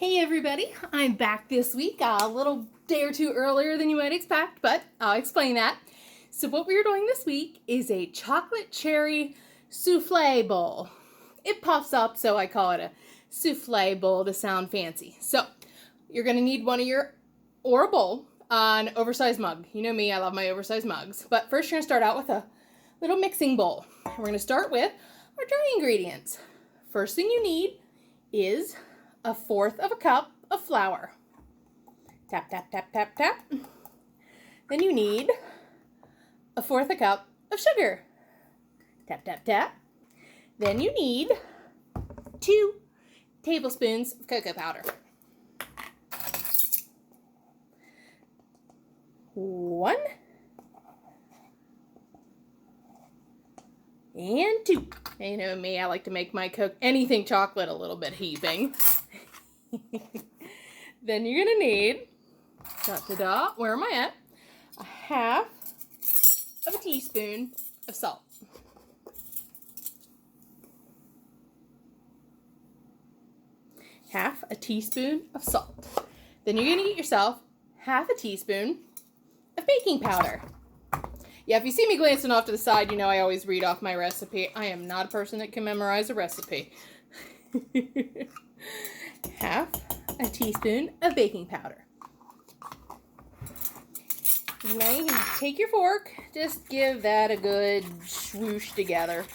Hey everybody, I'm back this week, a little day or two earlier than you might expect, but I'll explain that. So what we're doing this week is a chocolate cherry souffle bowl. It puffs up, so I call it a souffle bowl to sound fancy. So you're going to need or a bowl, an oversized mug. You know me, I love my oversized mugs. But first you're going to start out with a little mixing bowl. We're going to start with our dry ingredients. First thing you need is 1/4 of a cup of flour. Tap, tap, tap, tap, tap. Then you need 1/4 a cup of sugar. Tap, tap, tap. Then you need 2 tablespoons of cocoa powder. 1 and 2. And you know me, I like to make my anything chocolate a little bit heaping. Then you're gonna need, where am I at? 1/2 of a teaspoon of salt. Half a teaspoon of salt. Then you're gonna get yourself 1/2 teaspoon of baking powder. Yeah, if you see me glancing off to the side, you know I always read off my recipe. I am not a person that can memorize a recipe. 1/2 teaspoon of baking powder. Now you can take your fork, just give that a good swoosh together.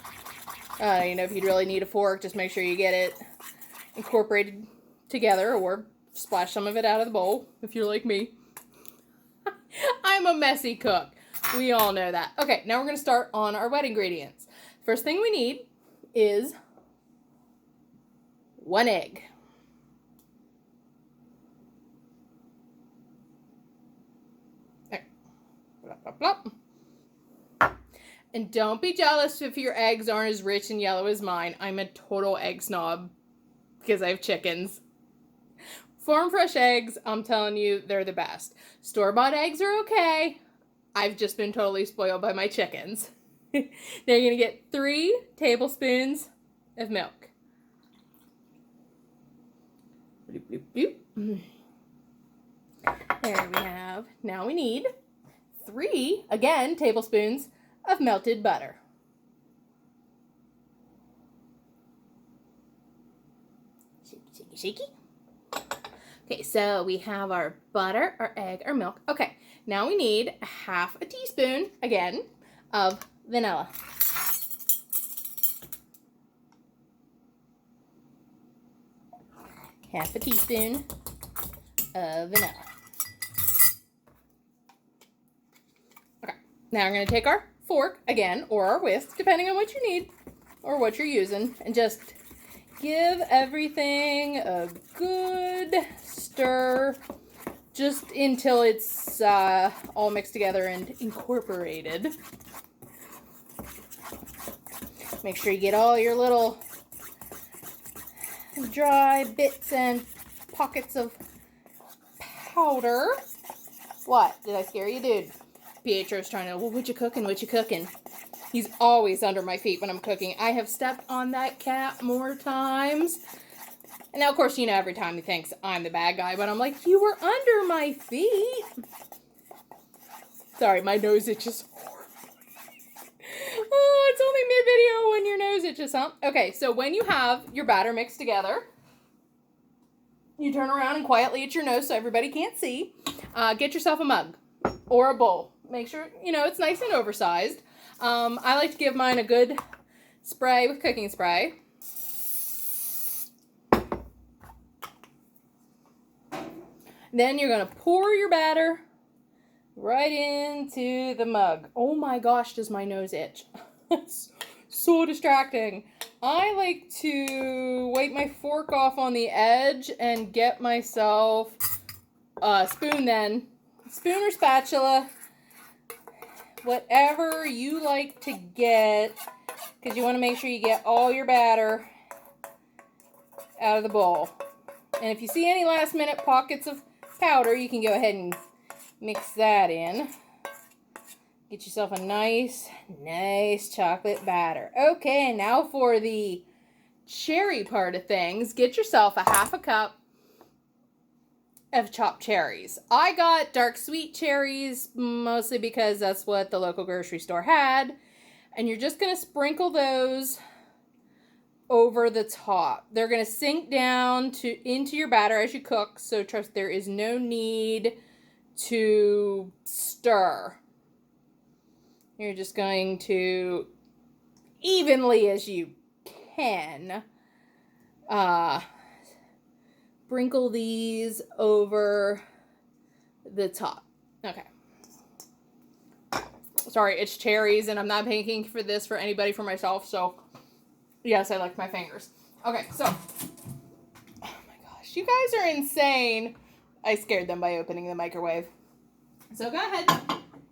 You know, if you'd really need a fork, just make sure you get it incorporated together or splash some of it out of the bowl if you're like me. I'm a messy cook. We all know that. Okay, now we're going to start on our wet ingredients. First thing we need is 1 egg. There. Blop, blop, blop. And don't be jealous if your eggs aren't as rich and yellow as mine. I'm a total egg snob because I have chickens. Farm fresh eggs, I'm telling you, they're the best. Store-bought eggs are okay. I've just been totally spoiled by my chickens. Now you're going to get 3 tablespoons of milk. Bloop, bloop, bloop. There we have. Now we need 3, again, tablespoons of melted butter. Shaky, shaky, shaky. Okay, so we have our butter, our egg, our milk. Okay, now we need 1/2 teaspoon, again, of vanilla. Half a teaspoon of vanilla. Okay, now we're going to take our fork, again, or our whisk, depending on what you need or what you're using, and just give everything a good stir just until it's all mixed together and incorporated. Make sure you get all your little dry bits and pockets of powder. What? Did I scare you, dude? Pietro's trying to, well, what you cooking? What you cooking? He's always under my feet when I'm cooking. I have stepped on that cat more times. And now, of course, you know, every time he thinks I'm the bad guy, but I'm like, you were under my feet. Sorry, my nose itches horribly. Oh, it's only mid-video when your nose itches, huh? Okay, so when you have your batter mixed together, you turn around and quietly at your nose so everybody can't see. Get yourself a mug or a bowl. Make sure, you know, it's nice and oversized. I like to give mine a good spray with cooking spray. Then you're going to pour your batter right into the mug. Oh my gosh, does my nose itch. It's so distracting. I like to wipe my fork off on the edge and get myself a spoon then. Spoon or spatula. Whatever you like to get, because you want to make sure you get all your batter out of the bowl. And if you see any last minute pockets of powder, you can go ahead and mix that in. Get yourself a nice chocolate batter. Okay, now for the cherry part of things, get yourself a 1/2 cup of chopped cherries. I got dark sweet cherries mostly because that's what the local grocery store had. And you're just going to sprinkle those over the top. They're going to sink down into your batter as you cook, so trust there is no need to stir. You're just going to evenly as you can sprinkle these over the top. Okay. Sorry, it's cherries, and I'm not paying for this for anybody, for myself, so yes, I like my fingers. Okay, so, oh my gosh, you guys are insane. I scared them by opening the microwave. So go ahead,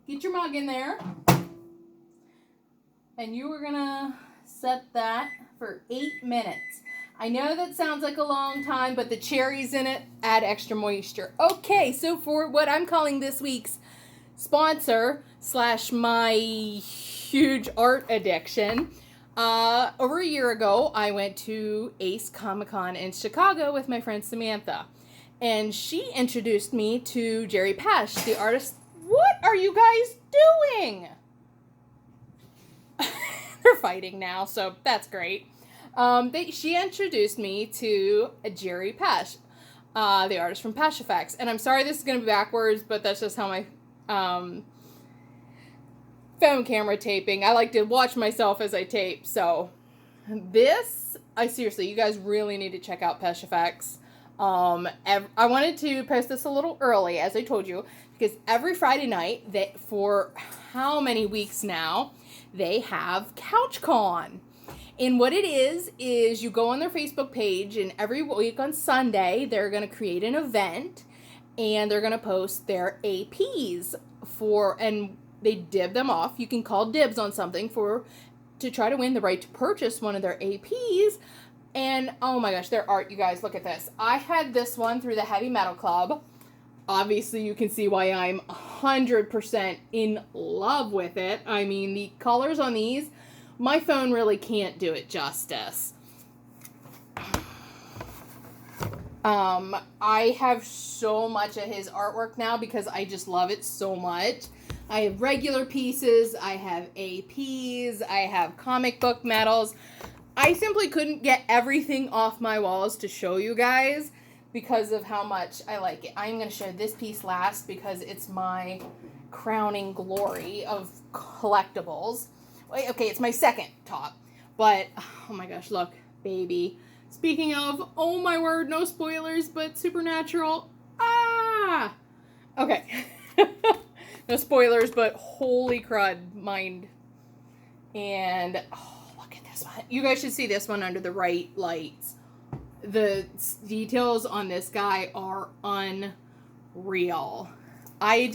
get your mug in there, and you are gonna set that for 8 minutes. I know that sounds like a long time, but the cherries in it add extra moisture. Okay, so for what I'm calling this week's sponsor / my huge art addiction, over a year ago, I went to Ace Comic-Con in Chicago with my friend Samantha, and she introduced me to Jerry Pesh, the artist. What are you guys doing? They're fighting now, so that's great. She introduced me to Jerry Pesh, the artist from Pesh Effects. And I'm sorry this is going to be backwards, but that's just how my phone camera taping. I like to watch myself as I tape. So this, seriously, you guys really need to check out Pesh Effects. I wanted to post this a little early, as I told you, because every Friday night, for how many weeks now, they have CouchCon. And what it is you go on their Facebook page, and every week on Sunday, they're going to create an event, and they're going to post their APs and they dib them off. You can call dibs on something to try to win the right to purchase one of their APs. And oh my gosh, their art, you guys, look at this. I had this one through the Heavy Metal Club. Obviously, you can see why I'm 100% in love with it. I mean, the colors on these, my phone really can't do it justice. I have so much of his artwork now because I just love it so much. I have regular pieces, I have APs, I have comic book medals. I simply couldn't get everything off my walls to show you guys because of how much I like it. I'm going to show this piece last because it's my crowning glory of collectibles. Okay, it's my second top, but oh my gosh, look, baby. Speaking of, oh my word, no spoilers, but Supernatural. Okay. No spoilers, but holy crud, mind. And oh, look at this one. You guys should see this one under the right lights. The details on this guy are unreal. I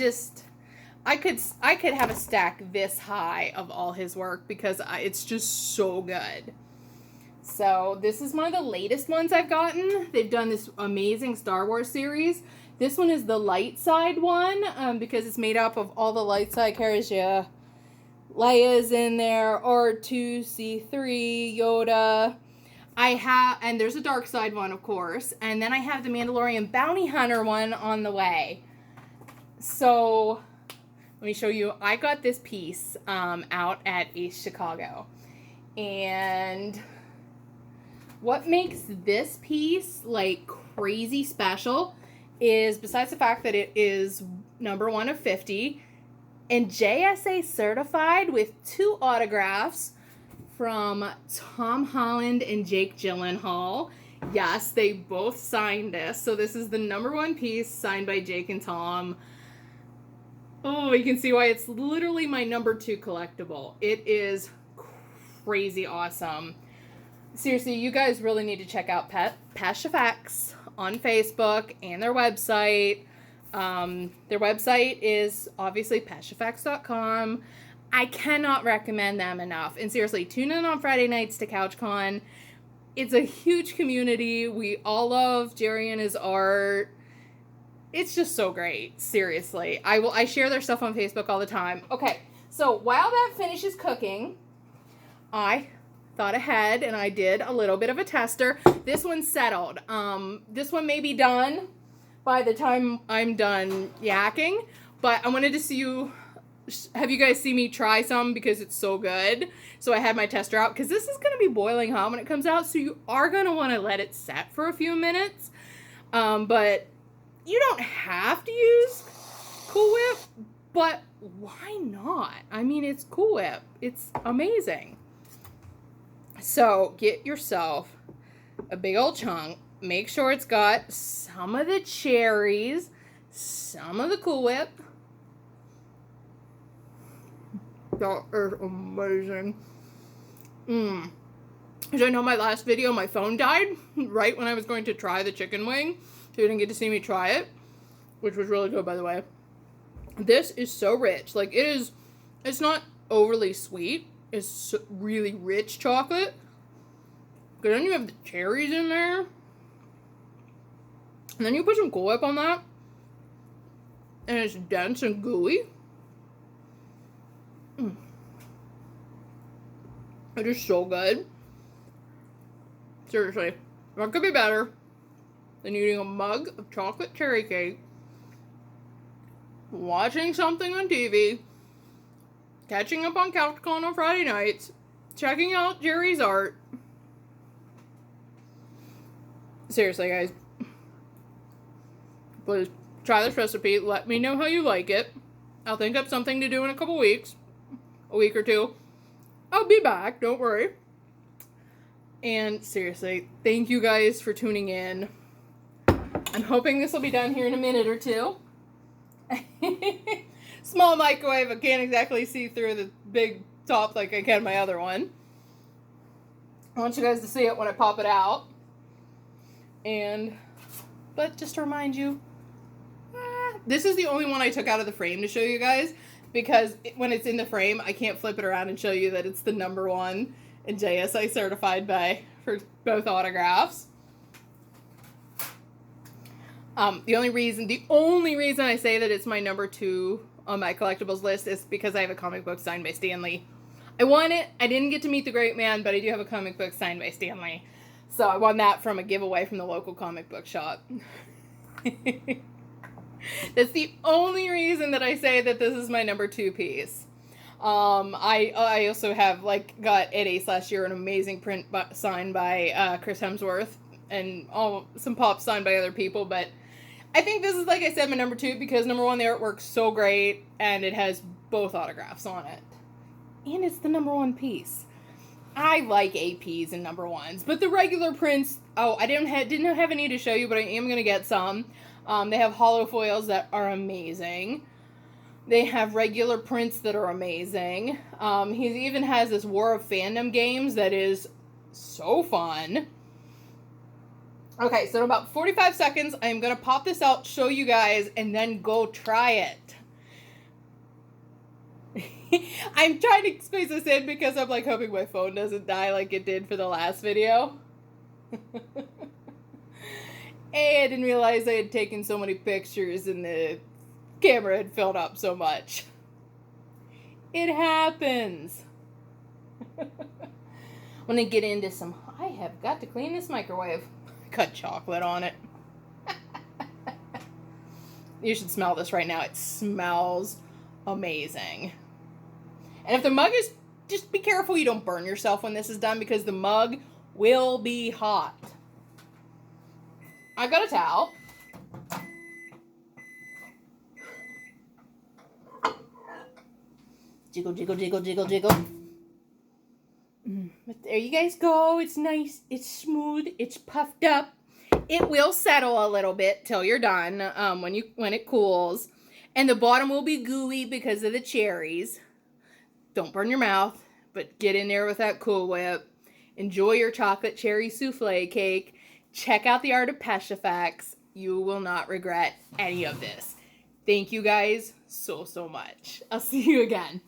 could have a stack this high of all his work because it's just so good. So this is one of the latest ones I've gotten. They've done this amazing Star Wars series. This one is the light side one because it's made up of all the light side characters. Yeah, Leia's in there, R2, C3, Yoda. And there's a dark side one, of course. And then I have the Mandalorian Bounty Hunter one on the way. So let me show you. I got this piece out at Ace Chicago. And what makes this piece like crazy special is, besides the fact that it is number 1 of 50 and JSA certified with 2 autographs from Tom Holland and Jake Gyllenhaal. Yes, they both signed this. So this is the number 1 piece signed by Jake and Tom. Oh, you can see why it's literally my number 2 collectible. It is crazy awesome. Seriously, you guys really need to check out Pesh Effects on Facebook and their website. Their website is obviously pesheffects.com. I cannot recommend them enough. And seriously, tune in on Friday nights to CouchCon. It's a huge community. We all love Jerry and his art. It's just so great. Seriously. I share their stuff on Facebook all the time. Okay, so while that finishes cooking, I thought ahead and I did a little bit of a tester. This one's settled. This one may be done by the time I'm done yakking. But I wanted to see you, have you guys see me try some because it's so good. So I had my tester out because this is going to be boiling hot when it comes out. So you are going to want to let it set for a few minutes. But you don't have to use Cool Whip, but why not? I mean, it's Cool Whip. It's amazing. So get yourself a big old chunk. Make sure it's got some of the cherries, some of the Cool Whip. That is amazing. As I know, my last video, my phone died right when I was going to try the chicken wing. So you didn't get to see me try it, which was really good, by the way. This is so rich. Like, it's not overly sweet. It's really rich chocolate. But then you have the cherries in there. And then you put some Cool Whip on that. And it's dense and gooey. It is so good. Seriously. What could be better than eating a mug of chocolate cherry cake, watching something on TV, catching up on CouchCon on Friday nights, checking out Jerry's art. Seriously, guys. Please try this recipe. Let me know how you like it. I'll think up something to do in a couple weeks. A week or two. I'll be back. Don't worry. And seriously, thank you guys for tuning in. I'm hoping this will be done here in a minute or two. Small microwave. I can't exactly see through the big top like I can my other one. I want you guys to see it when I pop it out. But just to remind you, this is the only one I took out of the frame to show you guys, because when it's in the frame, I can't flip it around and show you that it's the #1 and JSI certified for both autographs. The only reason I say that it's my #2 on my collectibles list is because I have a comic book signed by Stan Lee. I won it. I didn't get to meet the great man, but I do have a comic book signed by Stan Lee. So I won that from a giveaway from the local comic book shop. That's the only reason that I say that this is my #2 piece. I also have got at Ace last year an amazing print signed by Chris Hemsworth and some pops signed by other people, but I think this is, like I said, my #2 because #1, the artwork's so great and it has both autographs on it. And it's the #1 piece. I like APs and #1s, but the regular prints, I didn't have any to show you, but I am going to get some. They have hollow foils that are amazing. They have regular prints that are amazing. He even has this War of Fandom games that is so fun. Okay, so in about 45 seconds, I'm going to pop this out, show you guys, and then go try it. I'm trying to squeeze this in because I'm hoping my phone doesn't die like it did for the last video. Hey, I didn't realize I had taken so many pictures and the camera had filled up so much. It happens. I'm gonna get into I have got to clean this microwave. Cut chocolate on it. You should smell this right now. It smells amazing. And if the mug is, just be careful you don't burn yourself when this is done because the mug will be hot. I got a towel. Jiggle, jiggle, jiggle, jiggle, jiggle. But there you guys go. It's nice. It's smooth. It's puffed up. It will settle a little bit till you're done when it cools. And the bottom will be gooey because of the cherries. Don't burn your mouth, but get in there with that Cool Whip. Enjoy your chocolate cherry souffle cake. Check out the art of Peshifax. You will not regret any of this. Thank you guys so much. I'll see you again.